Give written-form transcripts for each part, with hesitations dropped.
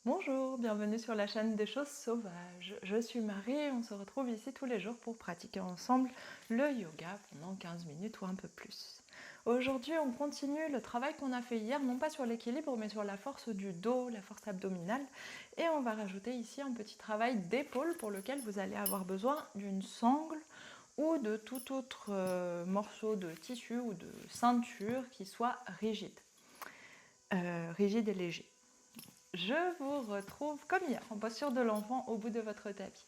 Bonjour, bienvenue sur la chaîne des choses sauvages. Je suis Marie et on se retrouve ici tous les jours pour pratiquer ensemble le yoga pendant 15 minutes ou un peu plus. Aujourd'hui, on continue le travail qu'on a fait hier, non pas sur l'équilibre, mais sur la force du dos, la force abdominale. Et on va rajouter ici un petit travail d'épaule pour lequel vous allez avoir besoin d'une sangle ou de tout autre morceau de tissu ou de ceinture qui soit rigide, rigide et léger. Je vous retrouve comme hier, en posture de l'enfant au bout de votre tapis.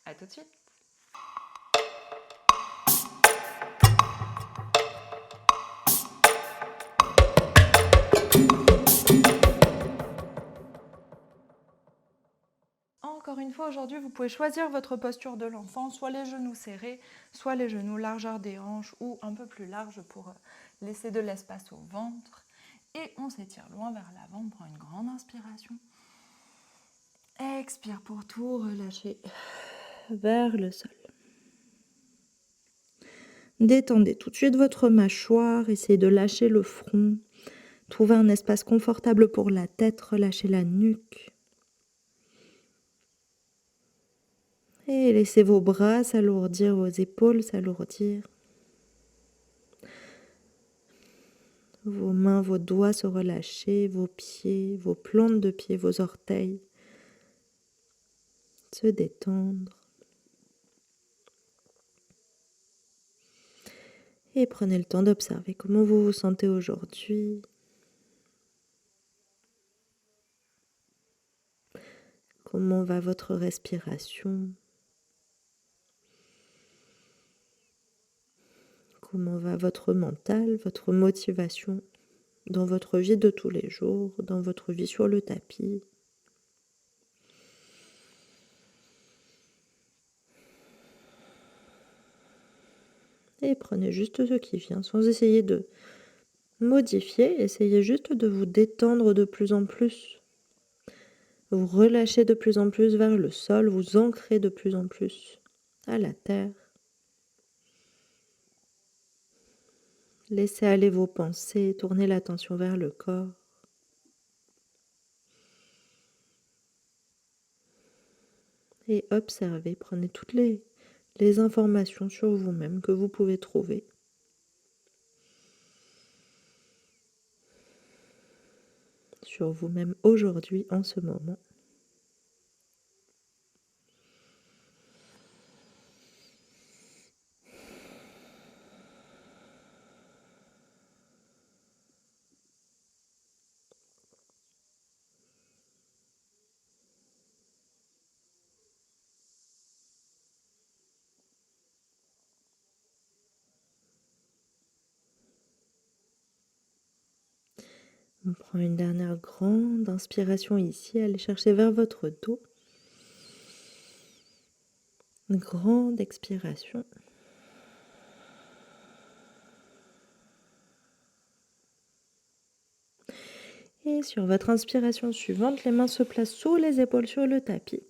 A tout de suite. Encore une fois, aujourd'hui, vous pouvez choisir votre posture de l'enfant, soit les genoux serrés, soit les genoux largeur des hanches ou un peu plus large pour laisser de l'espace au ventre. Et on s'étire loin vers l'avant, on prend une grande inspiration. Expire pour tout relâcher vers le sol. Détendez tout de suite votre mâchoire, essayez de lâcher le front. Trouvez un espace confortable pour la tête, relâchez la nuque. Et laissez vos bras s'alourdir, vos épaules s'alourdir. Vos mains, vos doigts se relâcher, vos pieds, vos plantes de pieds, vos orteils se détendre. Et prenez le temps d'observer comment vous vous sentez aujourd'hui. Comment va votre respiration? Comment va votre mental, votre motivation dans votre vie de tous les jours, dans votre vie sur le tapis? Et prenez juste ce qui vient, sans essayer de modifier, essayez juste de vous détendre de plus en plus. Vous relâchez de plus en plus vers le sol, vous ancrez de plus en plus à la terre. Laissez aller vos pensées, tournez l'attention vers le corps. Et observez, prenez toutes les informations sur vous-même que vous pouvez trouver. Sur vous-même aujourd'hui, en ce moment. On prend une dernière grande inspiration ici, allez chercher vers votre dos. Une grande expiration. Et sur votre inspiration suivante, les mains se placent sous les épaules sur le tapis.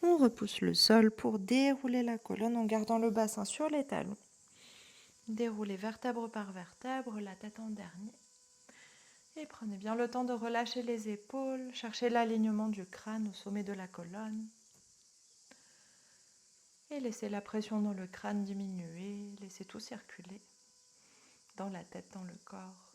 On repousse le sol pour dérouler la colonne en gardant le bassin sur les talons. Déroulez vertèbre par vertèbre, la tête en dernier. Et prenez bien le temps de relâcher les épaules, cherchez l'alignement du crâne au sommet de la colonne. Et laissez la pression dans le crâne diminuer, laissez tout circuler dans la tête, dans le corps.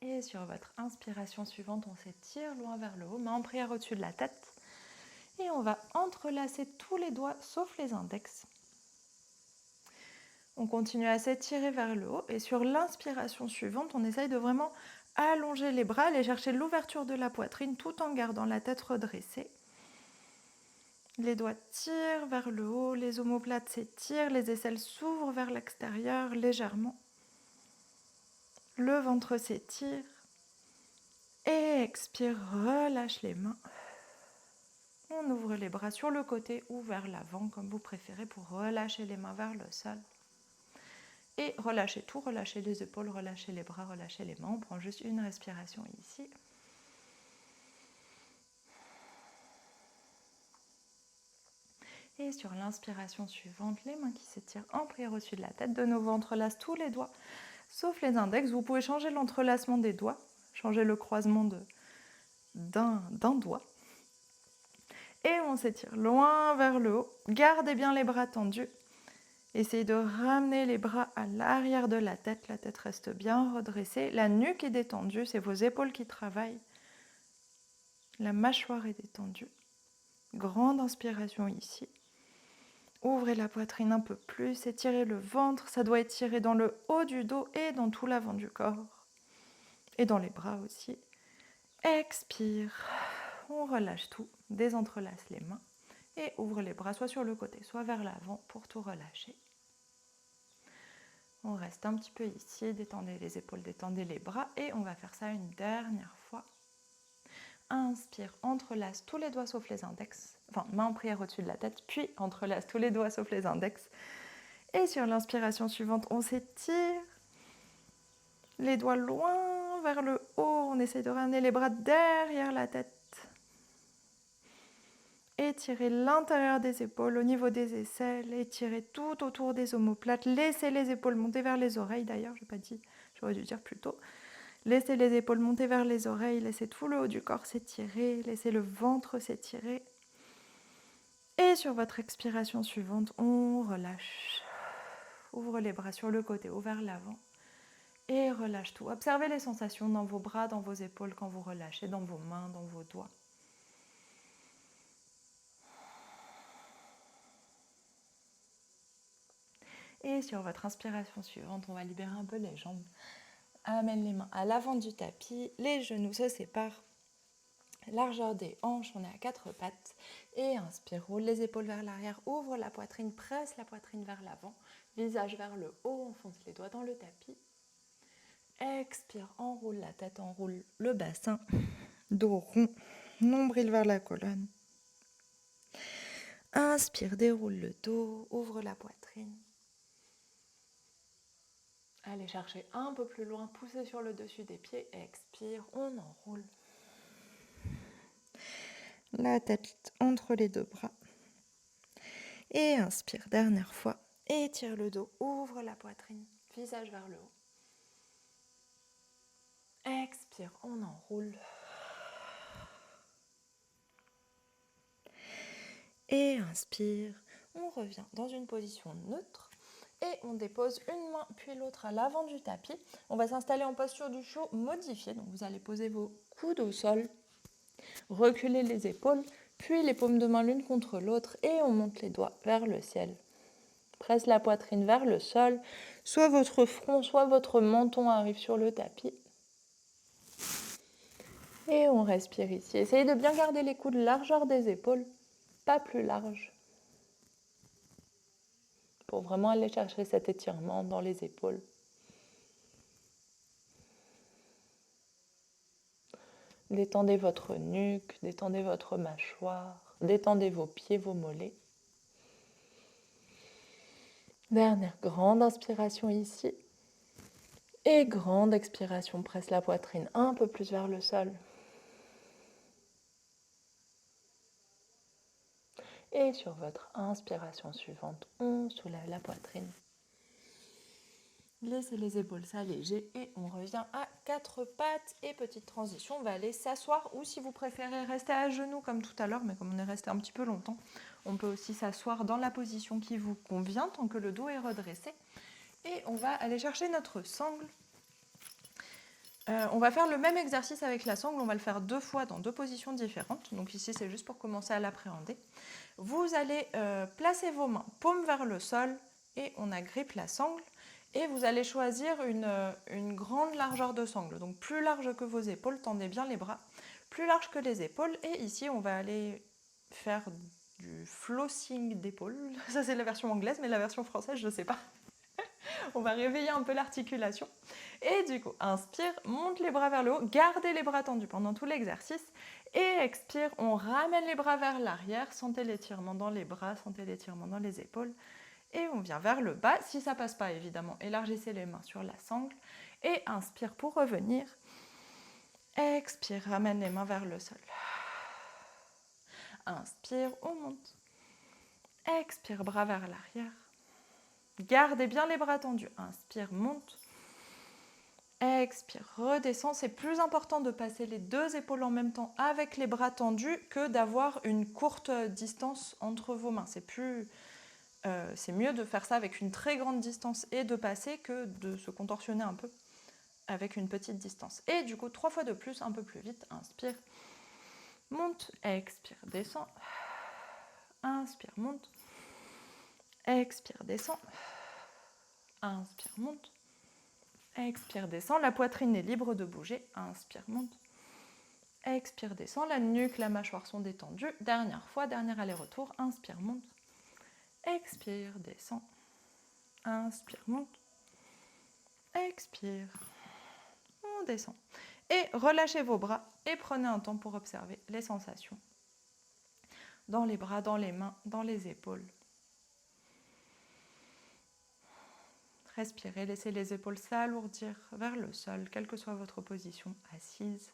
Et sur votre inspiration suivante, on s'étire loin vers le haut, main en prière au-dessus de la tête. Et on va entrelacer tous les doigts sauf les index. On continue à s'étirer vers le haut et sur l'inspiration suivante, on essaye de vraiment allonger les bras, aller chercher l'ouverture de la poitrine tout en gardant la tête redressée. Les doigts tirent vers le haut, les omoplates s'étirent, les aisselles s'ouvrent vers l'extérieur légèrement. Le ventre s'étire. Et expire, relâche les mains. On ouvre les bras sur le côté ou vers l'avant, comme vous préférez, pour relâcher les mains vers le sol. Et relâchez tout, relâchez les épaules, relâchez les bras, relâchez les mains. On prend juste une respiration ici. Et sur l'inspiration suivante, les mains qui s'étirent en prière au-dessus de la tête. De nouveau, entrelace tous les doigts, sauf les index. Vous pouvez changer l'entrelacement des doigts, changer le croisement d'un doigt. Et on s'étire loin vers le haut. Gardez bien les bras tendus. Essayez de ramener les bras à l'arrière de la tête reste bien redressée. La nuque est détendue, c'est vos épaules qui travaillent. La mâchoire est détendue. Grande inspiration ici. Ouvrez la poitrine un peu plus, étirez le ventre. Ça doit être tiré dans le haut du dos et dans tout l'avant du corps. Et dans les bras aussi. Expire. On relâche tout, désentrelace les mains. Et ouvre les bras soit sur le côté, soit vers l'avant pour tout relâcher. On reste un petit peu ici, détendez les épaules, détendez les bras et on va faire ça une dernière fois. Inspire, entrelace tous les doigts sauf les index, enfin main en prière au-dessus de la tête, puis entrelace tous les doigts sauf les index. Et sur l'inspiration suivante, on s'étire, les doigts loin vers le haut, on essaye de ramener les bras derrière la tête. Étirez l'intérieur des épaules au niveau des aisselles, étirez tout autour des omoplates, laissez les épaules monter vers les oreilles d'ailleurs, je n'ai pas dit, j'aurais dû dire plus tôt. Laissez les épaules monter vers les oreilles, laissez tout le haut du corps s'étirer, laissez le ventre s'étirer. Et sur votre expiration suivante, on relâche. Ouvre les bras sur le côté ou vers l'avant et relâche tout. Observez les sensations dans vos bras, dans vos épaules quand vous relâchez, dans vos mains, dans vos doigts. Et sur votre inspiration suivante, on va libérer un peu les jambes. Amène les mains à l'avant du tapis, les genoux se séparent. Largeur des hanches, on est à 4 pattes. Et inspire, roule les épaules vers l'arrière, ouvre la poitrine, presse la poitrine vers l'avant. Visage vers le haut, enfonce les doigts dans le tapis. Expire, enroule la tête, enroule le bassin. Dos rond, nombril vers la colonne. Inspire, déroule le dos, ouvre la poitrine. Allez chercher un peu plus loin, poussez sur le dessus des pieds. Expire, on enroule. La tête entre les deux bras. Et inspire, dernière fois. Étire le dos, ouvre la poitrine, visage vers le haut. Expire, on enroule. Et inspire, on revient dans une position neutre. Et on dépose une main puis l'autre à l'avant du tapis. On va s'installer en posture du chiot modifiée. Donc vous allez poser vos coudes au sol, reculer les épaules, puis les paumes de main l'une contre l'autre et on monte les doigts vers le ciel. Presse la poitrine vers le sol. Soit votre front, soit votre menton arrive sur le tapis. Et on respire ici. Essayez de bien garder les coudes largeur des épaules, pas plus large. Pour vraiment aller chercher cet étirement dans les épaules. Détendez votre nuque, détendez votre mâchoire, détendez vos pieds, vos mollets. Dernière grande inspiration ici. Et grande expiration, presse la poitrine un peu plus vers le sol. Et sur votre inspiration suivante, on soulève la poitrine. Laissez les épaules s'alléger et on revient à 4 pattes. Et petite transition, on va aller s'asseoir ou si vous préférez rester à genoux comme tout à l'heure, mais comme on est resté un petit peu longtemps, on peut aussi s'asseoir dans la position qui vous convient tant que le dos est redressé. Et on va aller chercher notre sangle. On va faire le même exercice avec la sangle, on va le faire 2 fois dans 2 positions différentes. Donc ici, c'est juste pour commencer à l'appréhender. Vous allez placer vos mains paumes vers le sol et on agrippe la sangle. Et vous allez choisir une grande largeur de sangle, donc plus large que vos épaules, tendez bien les bras, plus large que les épaules. Et ici, on va aller faire du flossing d'épaule. Ça, c'est la version anglaise, mais la version française, je ne sais pas. On va réveiller un peu l'articulation. Et du coup, inspire, monte les bras vers le haut, gardez les bras tendus pendant tout l'exercice. Et expire, on ramène les bras vers l'arrière, sentez l'étirement dans les bras, sentez l'étirement dans les épaules. Et on vient vers le bas. Si ça ne passe pas, évidemment, élargissez les mains sur la sangle. Et inspire pour revenir. Expire, ramène les mains vers le sol. Inspire, on monte. Expire, bras vers l'arrière. Gardez bien les bras tendus. Inspire, monte. Expire, redescend. C'est plus important de passer les deux épaules en même temps avec les bras tendus que d'avoir une courte distance entre vos mains. C'est mieux de faire ça avec une très grande distance et de passer que de se contorsionner un peu avec une petite distance. Et du coup, 3 fois de plus, un peu plus vite. Inspire, monte, expire, descend. Inspire, monte. Expire, descend. Inspire, monte. Expire, descend. La poitrine est libre de bouger. Inspire, monte. Expire, descend. La nuque, la mâchoire sont détendues. Dernière fois, dernier aller-retour. Inspire, monte. Expire, descend. Inspire, monte. Expire. On descend. Et relâchez vos bras et prenez un temps pour observer les sensations dans les bras, dans les mains, dans les épaules. Respirez, laissez les épaules s'alourdir vers le sol, quelle que soit votre position assise.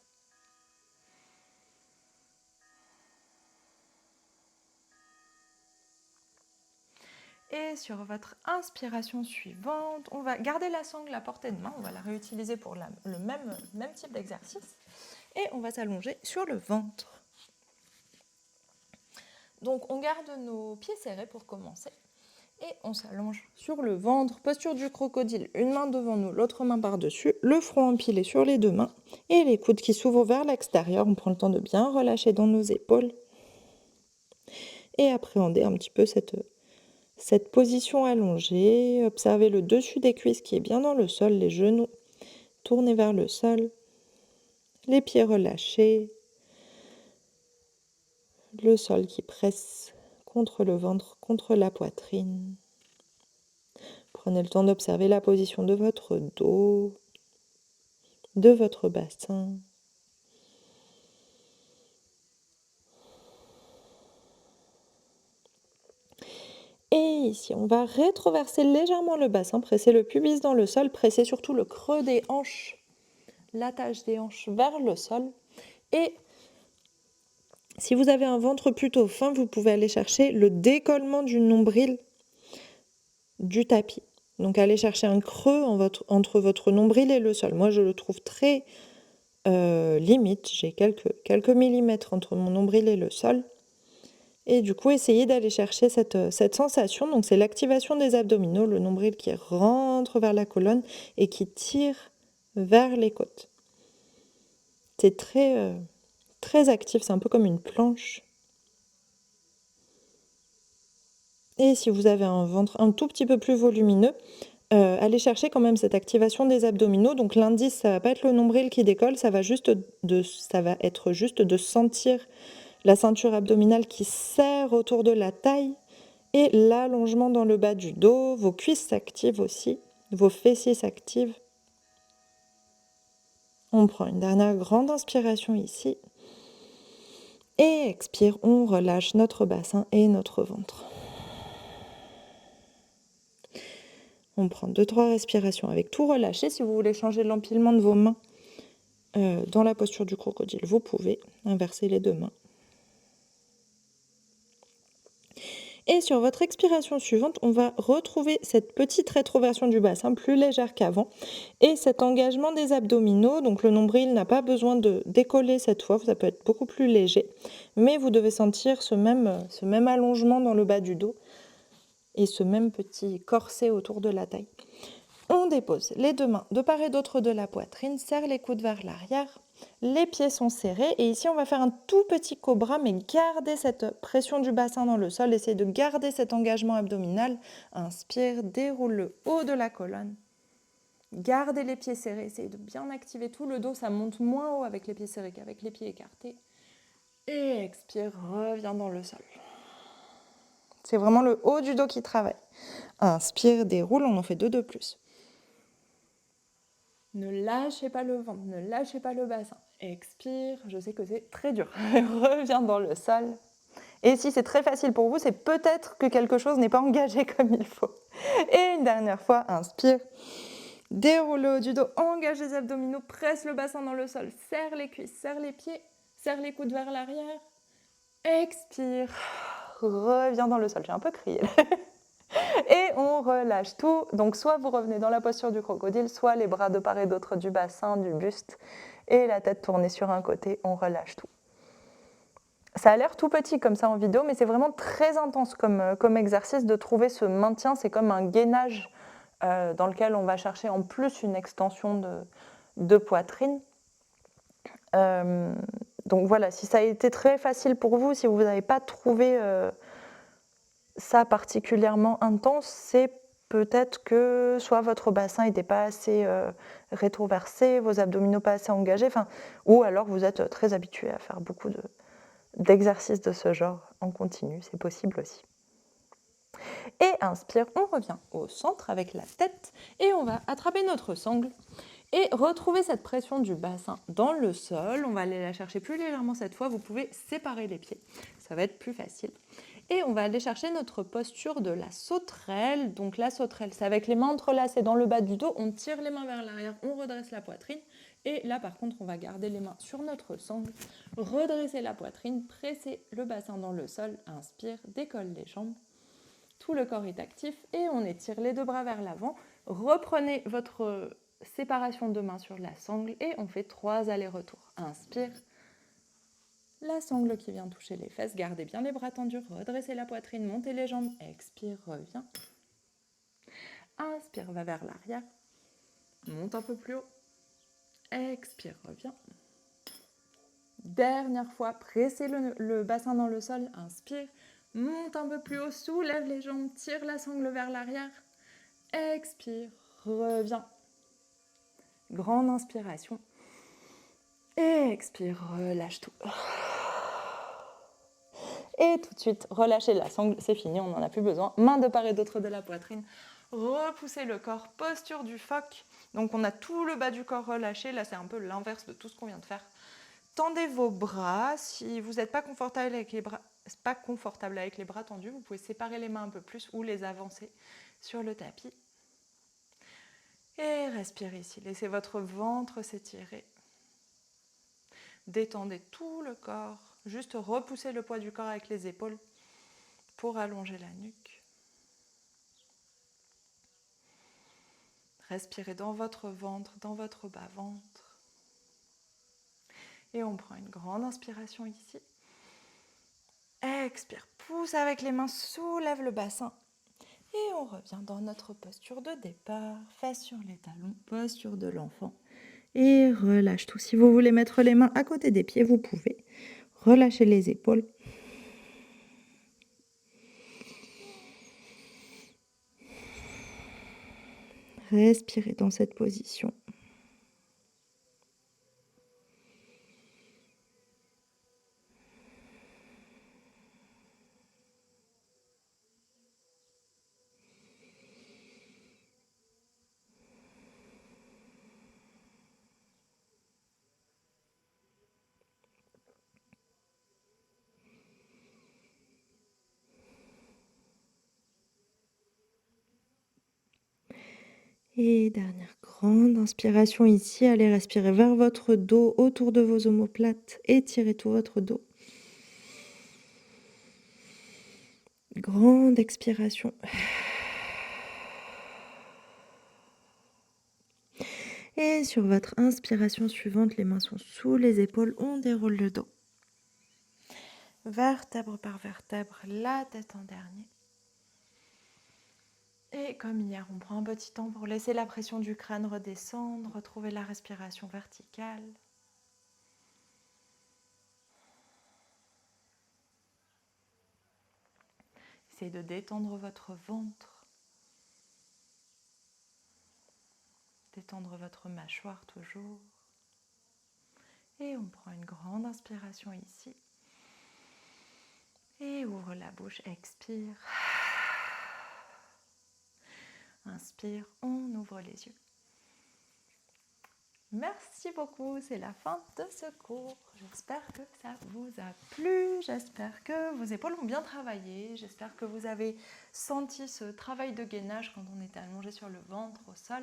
Et sur votre inspiration suivante, on va garder la sangle à portée de main, on va la réutiliser pour le même type d'exercice. Et on va s'allonger sur le ventre. Donc on garde nos pieds serrés pour commencer. Et on s'allonge sur le ventre, posture du crocodile, une main devant nous, l'autre main par-dessus, le front empilé sur les deux mains et les coudes qui s'ouvrent vers l'extérieur. On prend le temps de bien relâcher dans nos épaules et appréhender un petit peu cette position allongée. Observez le dessus des cuisses qui est bien dans le sol, les genoux tournés vers le sol, les pieds relâchés, le sol qui presse contre le ventre, contre la poitrine. Prenez le temps d'observer la position de votre dos, de votre bassin. Et ici, on va rétroverser légèrement le bassin, presser le pubis dans le sol, presser surtout le creux des hanches, l'attache des hanches vers le sol. Et si vous avez un ventre plutôt fin, vous pouvez aller chercher le décollement du nombril du tapis. Donc, allez chercher un creux entre votre nombril et le sol. Moi, je le trouve très limite. J'ai quelques millimètres entre mon nombril et le sol. Et du coup, essayez d'aller chercher cette sensation. Donc, c'est l'activation des abdominaux, le nombril qui rentre vers la colonne et qui tire vers les côtes. C'est très actif, c'est un peu comme une planche. Et si vous avez un ventre un tout petit peu plus volumineux, allez chercher quand même cette activation des abdominaux. Donc l'indice, ça va pas être le nombril qui décolle, ça va être juste de sentir la ceinture abdominale qui serre autour de la taille et l'allongement dans le bas du dos. Vos cuisses s'activent aussi, vos fessiers s'activent. On prend une dernière grande inspiration ici. Et expire, on relâche notre bassin et notre ventre. On prend 2-3 respirations avec tout relâché. Si vous voulez changer l'empilement de vos mains dans la posture du crocodile, vous pouvez inverser les deux mains. Et sur votre expiration suivante, on va retrouver cette petite rétroversion du bassin plus légère qu'avant et cet engagement des abdominaux. Donc le nombril n'a pas besoin de décoller cette fois, ça peut être beaucoup plus léger, mais vous devez sentir ce même allongement dans le bas du dos et ce même petit corset autour de la taille. On dépose les deux mains de part et d'autre de la poitrine, serre les coudes vers l'arrière, les pieds sont serrés et ici on va faire un tout petit cobra mais gardez cette pression du bassin dans le sol, essayez de garder cet engagement abdominal. Inspire, déroule le haut de la colonne, gardez les pieds serrés, essayez de bien activer tout le dos, ça monte moins haut avec les pieds serrés qu'avec les pieds écartés. Et expire, reviens dans le sol. C'est vraiment le haut du dos qui travaille. Inspire, déroule, on en fait 2 de plus. Ne lâchez pas le ventre, ne lâchez pas le bassin. Expire, je sais que c'est très dur. Reviens dans le sol. Et si c'est très facile pour vous, c'est peut-être que quelque chose n'est pas engagé comme il faut. Et une dernière fois, inspire. Déroule le haut du dos, engage les abdominaux, presse le bassin dans le sol, serre les cuisses, serre les pieds, serre les coudes vers l'arrière. Expire, revient dans le sol. J'ai un peu crié. Et on relâche tout. Donc soit vous revenez dans la posture du crocodile, soit les bras de part et d'autre du bassin, du buste, et la tête tournée sur un côté, on relâche tout. Ça a l'air tout petit comme ça en vidéo, mais c'est vraiment très intense comme exercice de trouver ce maintien. C'est comme un gainage dans lequel on va chercher en plus une extension de poitrine. Donc voilà, si ça a été très facile pour vous, si vous n'avez pas trouvé ça particulièrement intense, c'est peut-être que soit votre bassin n'était pas assez rétroversé, vos abdominaux pas assez engagés, ou alors vous êtes très habitué à faire beaucoup d'exercices de ce genre en continu, c'est possible aussi. Et inspire, on revient au centre avec la tête et on va attraper notre sangle et retrouver cette pression du bassin dans le sol. On va aller la chercher plus légèrement cette fois, vous pouvez séparer les pieds, ça va être plus facile. Et on va aller chercher notre posture de la sauterelle. Donc la sauterelle, c'est avec les mains entrelacées dans le bas du dos, on tire les mains vers l'arrière, on redresse la poitrine. Et là par contre, on va garder les mains sur notre sangle, redresser la poitrine, presser le bassin dans le sol, inspire, décolle les jambes. Tout le corps est actif et on étire les deux bras vers l'avant. Reprenez votre séparation de mains sur la sangle et on fait 3 allers-retours. Inspire. La sangle qui vient toucher les fesses, gardez bien les bras tendus, redressez la poitrine, montez les jambes, expire, reviens. Inspire, va vers l'arrière, monte un peu plus haut, expire, reviens. Dernière fois, pressez le bassin dans le sol, inspire, monte un peu plus haut, soulève les jambes, tire la sangle vers l'arrière, expire, reviens. Grande inspiration, et expire, relâche tout. Et tout de suite, relâchez la sangle, c'est fini, on n'en a plus besoin. Main de part et d'autre de la poitrine. Repoussez le corps, posture du phoque. Donc on a tout le bas du corps relâché. Là, c'est un peu l'inverse de tout ce qu'on vient de faire. Tendez vos bras. Si vous n'êtes pas confortable avec les bras tendus, vous pouvez séparer les mains un peu plus ou les avancer sur le tapis. Et respirez ici. Laissez votre ventre s'étirer. Détendez tout le corps. Juste repoussez le poids du corps avec les épaules pour allonger la nuque. Respirez dans votre ventre, dans votre bas-ventre. Et on prend une grande inspiration ici. Expire, pousse avec les mains, soulève le bassin. Et on revient dans notre posture de départ, face sur les talons, posture de l'enfant. Et relâche tout. Si vous voulez mettre les mains à côté des pieds, vous pouvez. Relâchez les épaules. Respirez dans cette position. Et dernière grande inspiration ici, allez respirer vers votre dos, autour de vos omoplates, étirez tout votre dos. Grande expiration. Et sur votre inspiration suivante, les mains sont sous les épaules, on déroule le dos. Vertèbre par vertèbre, la tête en dernier. Et comme hier, on prend un petit temps pour laisser la pression du crâne redescendre, retrouver la respiration verticale. Essayez de détendre votre ventre, détendre votre mâchoire toujours. Et on prend une grande inspiration ici. Et ouvre la bouche, expire. Inspire, on ouvre les yeux. Merci beaucoup, c'est la fin de ce cours. J'espère que ça vous a plu, j'espère que vos épaules ont bien travaillé, j'espère que vous avez senti ce travail de gainage quand on était allongé sur le ventre au sol.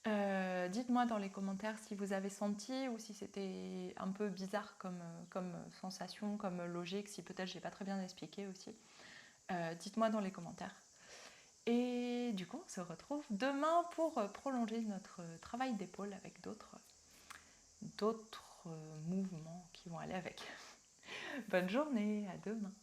Dites-moi dans les commentaires si vous avez senti ou si c'était un peu bizarre comme sensation, comme logique, si peut-être j'ai pas très bien expliqué aussi. Dites-moi dans les commentaires. Et du coup, on se retrouve demain pour prolonger notre travail d'épaule avec d'autres mouvements qui vont aller avec. Bonne journée, à demain.